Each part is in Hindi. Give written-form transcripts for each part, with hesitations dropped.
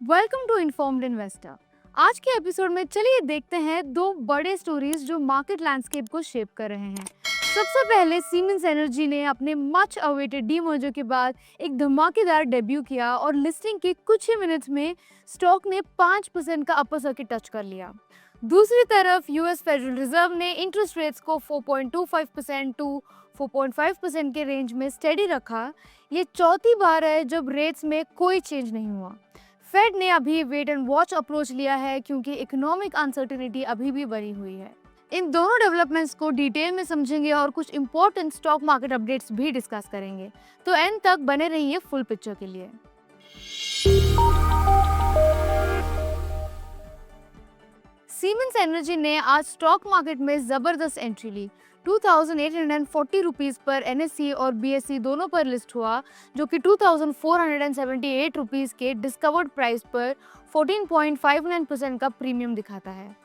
Welcome to informed investor. आज के एपिसोड में चलिए देखते हैं दो बड़े स्टोरीज जो मार्केट लैंडस्केप को शेप कर रहे हैं। सबसे पहले सीमेंस एनर्जी ने अपने मच अवेटेड डीमर्जर के बाद एक धमाकेदार डेब्यू किया और लिस्टिंग के कुछ ही मिनट्स में स्टॉक ने 5% का अपर सर्किट टच कर लिया। दूसरी तरफ यूएस फेडरल रिजर्व ने इंटरेस्ट रेट्स को 4.25% टू 4.5% के रेंज में स्टेडी रखा। ये चौथी बार है जब रेट्स में कोई चेंज नहीं हुआ। फेड ने अभी वेट एंड वॉच अप्रोच लिया है क्योंकि इकोनॉमिक अनसर्टेनिटी अभी भी बनी हुई है। इन दोनों डेवलपमेंट्स को डिटेल में समझेंगे और कुछ इंपॉर्टेंट स्टॉक मार्केट अपडेट्स भी डिस्कस करेंगे, तो एंड तक बने रहिए फुल पिक्चर के लिए। सीमेंस एनर्जी ने आज स्टॉक मार्केट में जबरदस्त एंट्री ली। 2840 रुपीस पर एनएससी और बीएससी दोनों पर लिस्ट हुआ, जो कि 2478 रुपीस के डिस्कवर्ड प्राइस पर 14.59% का प्रीमियम दिखाता है।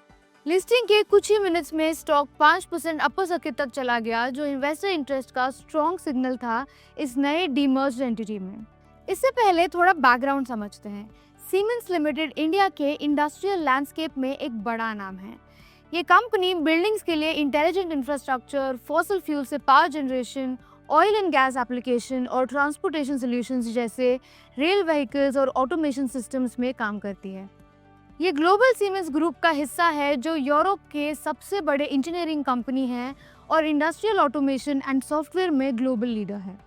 लिस्टिंग के कुछ ही मिनट्स में स्टॉक 5% अपर सर्किट तक चला गया, जो इन्वेस्टर इंटरेस्ट का स्ट्रॉन्ग सिग्नल था इस नए डीमर्ज्ड एंटिटी में। इससे पहले थोड़ा बैकग्राउंड समझते हैं। सीमेंस लिमिटेड इंडिया के इंडस्ट्रियल लैंडस्केप में एक बड़ा नाम है। ये कंपनी बिल्डिंग्स के लिए इंटेलिजेंट इंफ्रास्ट्रक्चर, फॉसिल फ्यूल से power generation, oil and gas application और ट्रांसपोर्टेशन सॉल्यूशंस जैसे रेल व्हीकल्स और ऑटोमेशन सिस्टम्स में काम करती है। ये ग्लोबल सीमेंस ग्रुप का हिस्सा है, जो यूरोप के सबसे बड़े इंजीनियरिंग कंपनी है और इंडस्ट्रियल ऑटोमेशन एंड सॉफ्टवेयर में ग्लोबल लीडर है।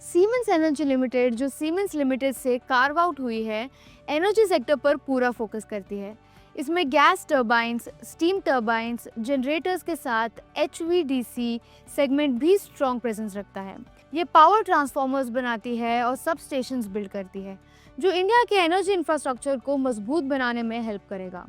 सीमेंस एनर्जी लिमिटेड, जो सीमेंस लिमिटेड से कार्व आउट हुई है, एनर्जी सेक्टर पर पूरा फोकस करती है। इसमें gas turbines, steam turbines, generators के साथ HVDC सेगमेंट भी स्ट्रॉन्ग प्रेजेंस रखता है। ये पावर ट्रांसफार्मर्स बनाती है और सब स्टेशंस बिल्ड करती है, जो इंडिया के एनर्जी इंफ्रास्ट्रक्चर को मजबूत बनाने में हेल्प करेगा।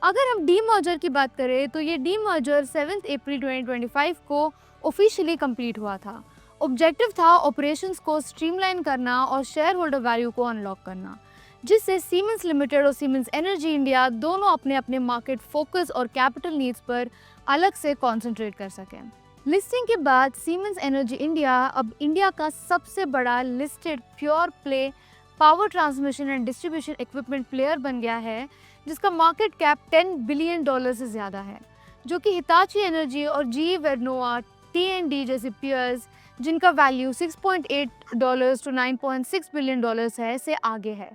अगर हम डीमर्जर की बात करें तो ये डीमर्जर 7 अप्रैल 2025 को ऑफिशियली कंप्लीट हुआ था। ऑब्जेक्टिव था ऑपरेशंस को स्ट्रीमलाइन करना और शेयर होल्डर वैल्यू को अनलॉक करना, जिससे सीमेंस लिमिटेड और सीमेंस एनर्जी इंडिया दोनों अपने अपने मार्केट फोकस और कैपिटल नीड्स पर अलग से कंसंट्रेट कर सकें। लिस्टिंग के बाद सीमेंस एनर्जी इंडिया अब इंडिया का सबसे बड़ा listed pure play power transmission and distribution equipment player बन गया है, जिसका मार्केट कैप $10 बिलियन से ज़्यादा है, जो कि हिताची एनर्जी और GE वेर्नोवा, T&D जैसे पियर्स, जिनका वैल्यू $6.8 टू $9.6 बिलियन है, से आगे है।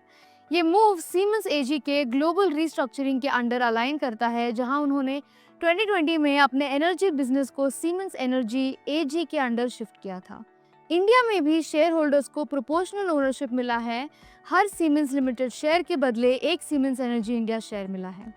ये मूव सीमेंस AG के ग्लोबल रीस्ट्रक्चरिंग के अंडर अलाइन करता है, जहां उन्होंने 2020 में अपने एनर्जी बिजनेस को सीमेंस एनर्जी AG के अंडर शिफ्ट किया था। इंडिया में भी शेयर होल्डर्स को प्रोपोर्शनल ओनरशिप मिला है। हर सीमेंस लिमिटेड शेयर के बदले एक सीमेंस एनर्जी इंडिया शेयर मिला है।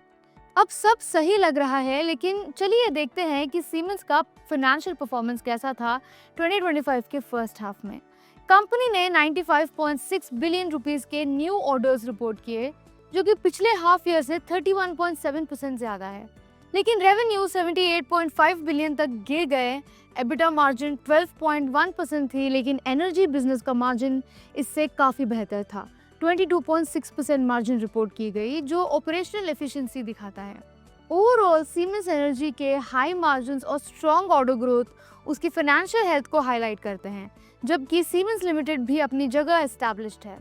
अब सब सही लग रहा है, लेकिन चलिए देखते हैं कि सीमेंस का फाइनेंशियल परफॉर्मेंस कैसा था 2025 के फर्स्ट हाफ में। कंपनी ने 95.6 बिलियन रुपीस के न्यू ऑर्डर्स रिपोर्ट किए, जो कि पिछले हाफ ईयर से 31.7% ज़्यादा है। लेकिन रेवेन्यू 78.5 बिलियन तक गिर गए। एबिटा मार्जिन 12.1% थी, लेकिन एनर्जी बिजनेस का मार्जिन इससे काफ़ी बेहतर था। 22.6% मार्जिन रिपोर्ट की गई, जो ऑपरेशनल एफिशिएंसी दिखाता है। ओवरऑल सीमेंस एनर्जी के हाई मार्जिन्स और स्ट्रॉन्ग ऑर्डर ग्रोथ उसकी फाइनेंशियल हेल्थ को हाईलाइट करते हैं, जबकि सीमेंस लिमिटेड भी अपनी जगह एस्टैब्लिश्ड है।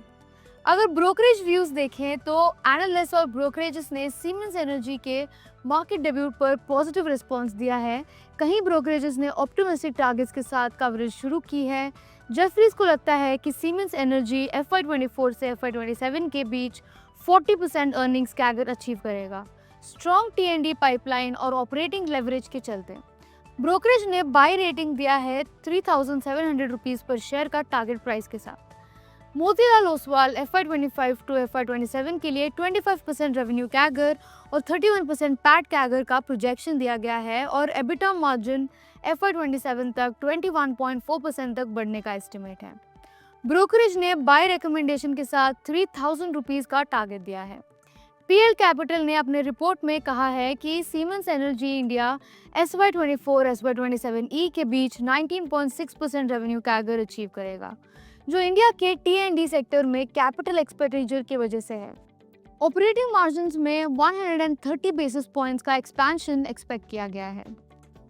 अगर ब्रोकरेज व्यूज देखें तो एनालिस्ट और ब्रोकरेजेस ने सीमेंस एनर्जी के मार्केट डेब्यू पर पॉजिटिव रिस्पांस दिया है। कहीं ब्रोकरेजेस ने ऑप्टिमिस्टिक टारगेट्स के साथ कवरेज शुरू की है। जेफरीज को लगता है कि सीमेंस एनर्जी FY24 से FY27 के बीच 40% अर्निंग्स कैगर अचीव करेगा, स्ट्रॉन्ग T&D पाइपलाइन और ऑपरेटिंग लेवरेज के चलते। ब्रोकरेज ने बाय रेटिंग दिया है 3700 रुपीस पर शेयर का टारगेट प्राइस के साथ। Motilal Oswal FY25 to FY27 के लिए 25% रेवेन्यू कैगर और 31% पैट कैगर का प्रोजेक्शन दिया गया है, और एबिटा मार्जिन FY27 तक 21.4% तक बढ़ने का एस्टिमेट है। ब्रोकरेज ने बाय रिकमेंडेशन के साथ 3000 रुपीस का टारगेट दिया है। PL कैपिटल ने अपने रिपोर्ट में कहा है कि siemens energy India SY24 SY27E के बीच 19.6% रेवेन्यू कैगर अचीव करेगा, जो इंडिया के T&D सेक्टर में कैपिटल एक्सपेंडिचर की वजह से है। ऑपरेटिंग मार्जिन्स में 130 बेसिस पॉइंट्स का एक्सपेंशन एक्सपेक्ट किया गया है।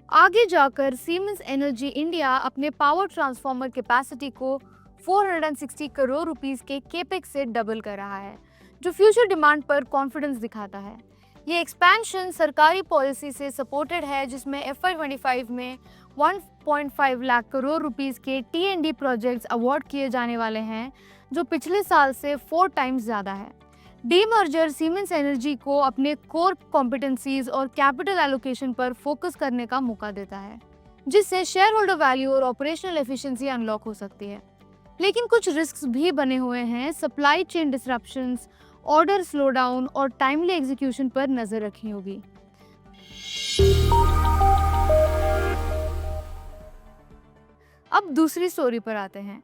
आगे जाकर सीमेंस एनर्जी इंडिया अपने पावर ट्रांसफार्मर कैपेसिटी को 460 करोड़ रुपीस के केपेक्स से डबल कर रहा है, जो फ्यूचर डिमांड पर कॉन्फिडेंस दिखाता है। ये एक्सपेंशन सरकारी पॉलिसी से सपोर्टेड है, जिसमें FY25 में 1.5 लाख करोड़ रुपीस के T&D प्रोजेक्ट्स अवार्ड किए जाने वाले हैं, जो पिछले साल से 4 टाइम्स ज़्यादा है। डीमर्जर सीमेंस एनर्जी को अपने कोर कॉम्पिटेंसीज और कैपिटल एलोकेशन पर फोकस करने का मौका देता है, जिससे शेयर होल्डर वैल्यू और ऑपरेशनल एफिशिएंसी अनलॉक हो सकती है। लेकिन कुछ रिस्क्स भी बने हुए हैं। Supply chain disruptions, order slowdown और टाइमली एग्जीक्यूशन पर नजर रखनी होगी। अब दूसरी स्टोरी पर आते हैं।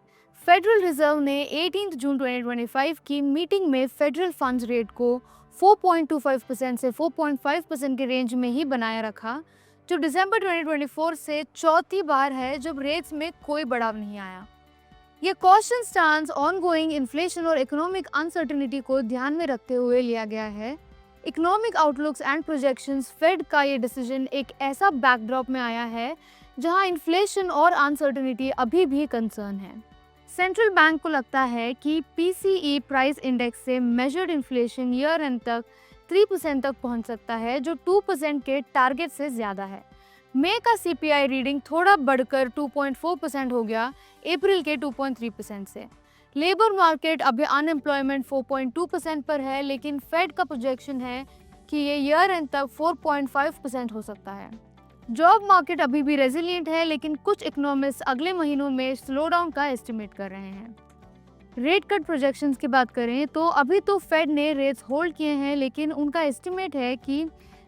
फेडरल रिजर्व ने 18 जून 2025 की मीटिंग में फेडरल फंड्स रेट को 4.25% से 4.5% के रेंज में ही बनाए रखा, जो दिसंबर 2024 से चौथी बार है जब रेट्स में कोई बढ़ाव नहीं आया। ये कॉशन स्टांस ऑनगोइंग इन्फ्लेशन और इकोनॉमिक अनसर्टेनिटी को ध्यान में रखते हुए लिया गया है। Economic outlooks and projections, fade का ये डिसीजन एक ऐसा बैकड्रॉप में आया है जहां इन्फ्लेशन और अनसर्टेनिटी अभी भी कंसर्न है। सेंट्रल बैंक को लगता है कि PCE प्राइस इंडेक्स से मेजर्ड इन्फ्लेशन ईयर एंड तक 3% तक पहुंच सकता है, जो 2% के टारगेट से ज़्यादा है। मई का CPI रीडिंग थोड़ा बढ़कर 2.4% हो गया अप्रैल के 2.3% से। लेबर मार्केट अभी अनएम्प्लॉयमेंट 4.2% पर है, लेकिन फेड का प्रोजेक्शन है कि ये ईयर एंड तक 4.5% हो सकता है। जॉब मार्केट अभी भी रेजिलिएंट है, लेकिन कुछ इकोनॉमिस्ट अगले महीनों में स्लो डाउन का एस्टिमेट कर रहे हैं। रेट कट प्रोजेक्शंस की बात करें तो अभी तो फेड ने रेट्स होल्ड किए हैं, लेकिन उनका एस्टिमेट है कि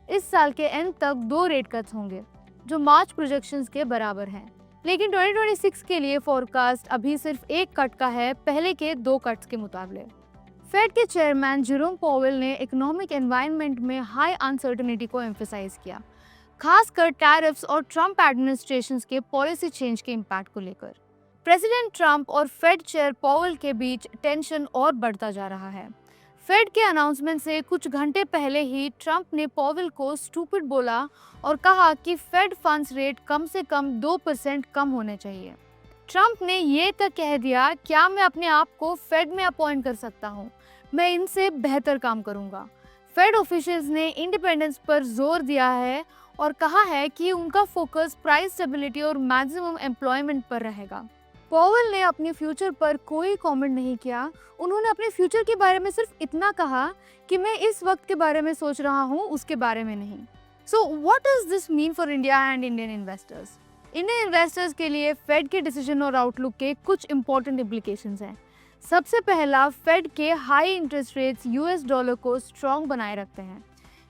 इस साल के एंड तक 2 रेट कट्स होंगे, जो मार्च प्रोजेक्शंस के बराबर हैं। लेकिन 2026 के लिए फोरकास्ट अभी सिर्फ 1 कट का है, पहले के 2 कट्स के मुकाबले। फेड के चेयरमैन जेरोम पॉवेल ने इकोनॉमिक एनवायरनमेंट में हाई अनसर्टेनिटी को एम्फसाइज किया, खासकर टैरिफ्स और ट्रंप एडमिनिस्ट्रेशन के पॉलिसी चेंज के इम्पैक्ट को लेकर। प्रेसिडेंट ट्रंप और फेड चेयर पॉवेल के बीच टेंशन और बढ़ता जा रहा है। फेड के अनाउंसमेंट से कुछ घंटे पहले ही ट्रंप ने पॉवेल को स्टूपिड बोला और कहा कि फेड फंड्स रेट कम से कम 2% कम होने चाहिए। ट्रंप ने ये तक कह दिया, क्या मैं अपने आप को फेड में अपॉइंट कर सकता हूँ, मैं इनसे बेहतर काम करूँगा। फेड ऑफिशियल्स ने इंडिपेंडेंस पर जोर दिया है और कहा है कि उनका फोकस प्राइस स्टेबिलिटी और मैक्सिमम एम्प्लॉयमेंट पर रहेगा। पॉवेल ने अपने फ्यूचर पर कोई कमेंट नहीं किया। उन्होंने अपने फ्यूचर के बारे में सिर्फ इतना कहा कि मैं इस वक्त के बारे में सोच रहा हूँ, उसके बारे में नहीं। So what does this mean for India and Indian investors? Indian investors के लिए फेड के डिसीजन और आउटलुक के कुछ इंपॉर्टेंट इम्प्लीकेशंस हैं। सबसे पहला, फेड के high interest rates US dollar को स्ट्रॉन्ग बनाए रखते हैं,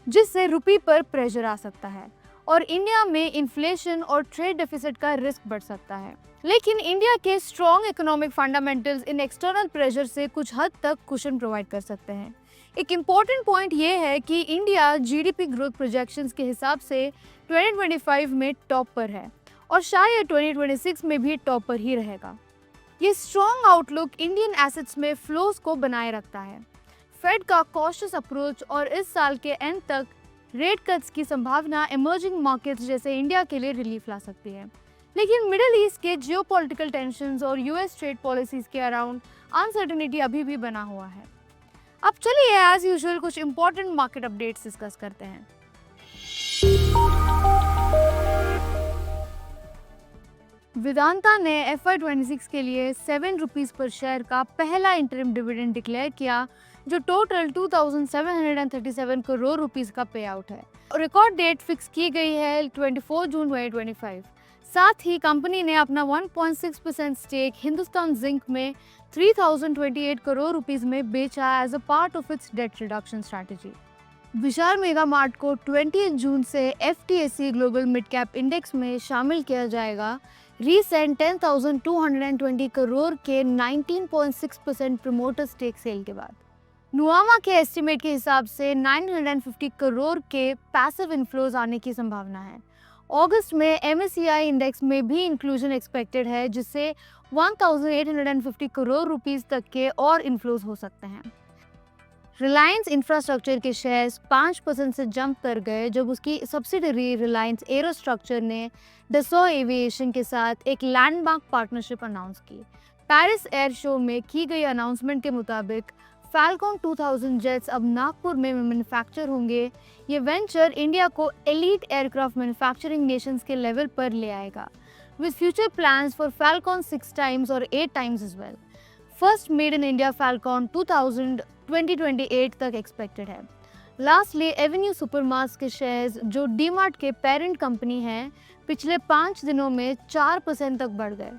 जिससे रुपये पर प्रेशर आ सकता है और इंडिया में इन्फ्लेशन और ट्रेड डेफिसिट का रिस्क बढ़ सकता है। लेकिन इंडिया के स्ट्रॉन्ग इकोनॉमिक फंडामेंटल्स इन एक्सटर्नल प्रेशर से कुछ हद तक कुशन प्रोवाइड कर सकते हैं। एक इम्पॉर्टेंट पॉइंट ये है कि इंडिया GDP ग्रोथ प्रोजेक्शंस के हिसाब से 2025 में टॉप पर है और शायद 2026 में भी टॉप पर ही रहेगा। ये स्ट्रॉन्ग आउटलुक इंडियन एसेट्स में फ्लोज को बनाए रखता है। फेड का कॉशियस अप्रोच और इस साल के एंड तक रेट कट्स की संभावना इमर्जिंग मार्केट्स जैसे इंडिया के लिए रिलीफ ला सकती है। लेकिन मिडिल ईस्ट के जियोपॉलिटिकल टेंशंस और US ट्रेड पॉलिसीज के अराउंड अनसर्टेनिटी अभी भी बना हुआ है। अब चलिए एज यूजुअल कुछ इंपॉर्टेंट मार्केट अपडेट्स डिस्कस करते हैं। वेदांता ने FY26 के लिए 7 रुपीस पर शेयर का पहला इंटरिम डिविडेंड डिक्लेयर किया, जो टोटल 2737 करोड़ रुपीस का पे आउट है। रिकॉर्ड डेट फिक्स की गई है 24 जून 2025। साथ ही कंपनी ने अपना 1.6% स्टेक हिंदुस्तान जिंक में 3028 करोड़ रुपीस में बेचा as a part of its debt reduction strategy. Vishal Mega Mart को 20 जून से FTSE global mid cap index में शामिल किया जाएगा, रीसेंट 10,220 करोड़ के 19.6% प्रमोटर स्टेक सेल के बाद। नुआमा के एस्टिमेट के हिसाब से 950 करोड़ के पैसिव इन्फ्लोज आने की संभावना है। अगस्त में MSCI इंडेक्स में भी इंक्लूजन एक्सपेक्टेड है, जिससे 1850 करोड़ रुपीस तक के और इन्फ्लोज हो सकते हैं। रिलायंस इंफ्रास्ट्रक्चर के शेयर्स 5% से जंप कर गए जब उसकी सब्सिडरी रिलायंस एरोस्ट्रक्चर ने डसॉ एविएशन के साथ एक लैंडमार्क पार्टनरशिप अनाउंस की। पेरिस एयर शो में की गई अनाउंसमेंट के मुताबिक फैल्कॉन 2000 जेट्स अब नागपुर में मैन्युफैक्चर होंगे। ये वेंचर इंडिया को एलीट एयरक्राफ्ट मैन्युफैक्चरिंग नेशंस के लेवल पर ले आएगा, with future plans for Falcon 6 times or 8 times as well. First made in India Falcon 2000 2028 तक एक्सपेक्टेड है। लास्टली एवेन्यू सुपरमार्ट्स के शेयर्स, जो डीमार्ट के पेरेंट कंपनी हैं, पिछले 5 दिनों में 4% तक बढ़ गए,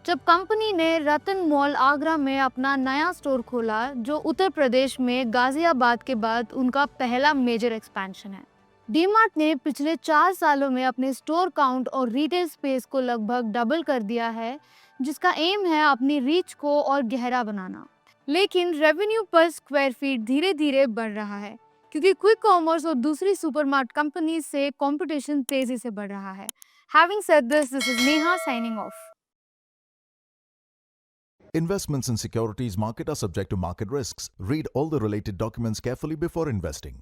जब कंपनी ने रतन मॉल आगरा में अपना नया स्टोर खोला, जो उत्तर प्रदेश में गाजियाबाद के बाद उनका पहला मेजर एक्सपेंशन है। डीमार्ट ने पिछले 4 सालों में अपने स्टोर काउंट और रिटेल स्पेस को लगभग डबल कर दिया है, जिसका एम है अपनी रीच को और गहरा बनाना। लेकिन रेवेन्यू पर स्क्वायर फीट धीरे धीरे बढ़ रहा है, क्योंकि क्विक कॉमर्स और दूसरी सुपरमार्ट कंपनी से कंपटीशन तेजी से बढ़ रहा है। Having said this, this is Neha signing off. Investments in securities market are subject to market risks. Read all the related documents carefully before investing.